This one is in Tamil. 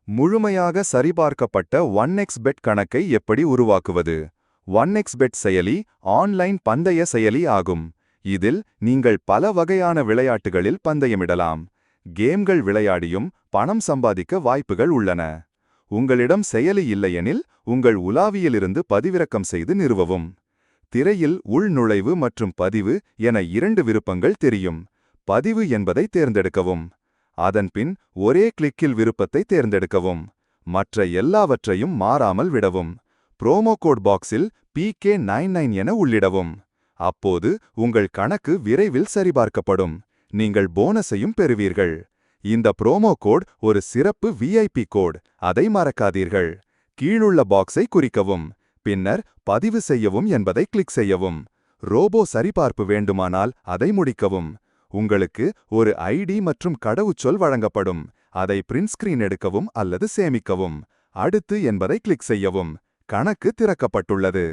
முழுமையாக சரிபார்க்கப்பட்ட 1xBet கணக்கை எப்படி உருவாக்குவது? 1xBet செயலி ஆன்லைன் பந்தய செயலி ஆகும். இதில் நீங்கள் பல வகையான விளையாட்டுகளில் பந்தயமிடலாம். கேம்கள் விளையாடியும் பணம் சம்பாதிக்க வாய்ப்புகள் உள்ளன. உங்களிடம் செயலி இல்லையெனில் உங்கள் உலாவியிலிருந்து பதிவிறக்கம் செய்து நிறுவவும். திரையில் உள்நுழைவு மற்றும் பதிவு என 2 விருப்பங்கள் தெரியும். பதிவு என்பதை தேர்ந்தெடுக்கவும். அதன்பின் ஒரே கிளிக்கில் விருப்பத்தை தேர்ந்தெடுக்கவும். மற்ற எல்லாவற்றையும் மாறாமல் விடவும். ப்ரோமோ கோட் பாக்ஸில் PK99 என உள்ளிடவும். அப்போது உங்கள் கணக்கு விரைவில் சரிபார்க்கப்படும். நீங்கள் போனஸையும் பெறுவீர்கள். இந்த ப்ரோமோ கோட் ஒரு சிறப்பு VIP கோட், அதை மறக்காதீர்கள். கீழுள்ள பாக்ஸை குறிக்கவும். பின்னர் பதிவு செய்யவும் என்பதை கிளிக் செய்யவும். ரோபோ சரிபார்ப்பு வேண்டுமானால் அதை முடிக்கவும். உங்களுக்கு ஒரு ஐடி மற்றும் கடவுச்சொல் வழங்கப்படும். அதை பிரிண்ட் ஸ்கிரீன் எடுக்கவும் அல்லது சேமிக்கவும். அடுத்து என்பதை கிளிக் செய்யவும். கணக்கு திறக்கப்பட்டுள்ளது.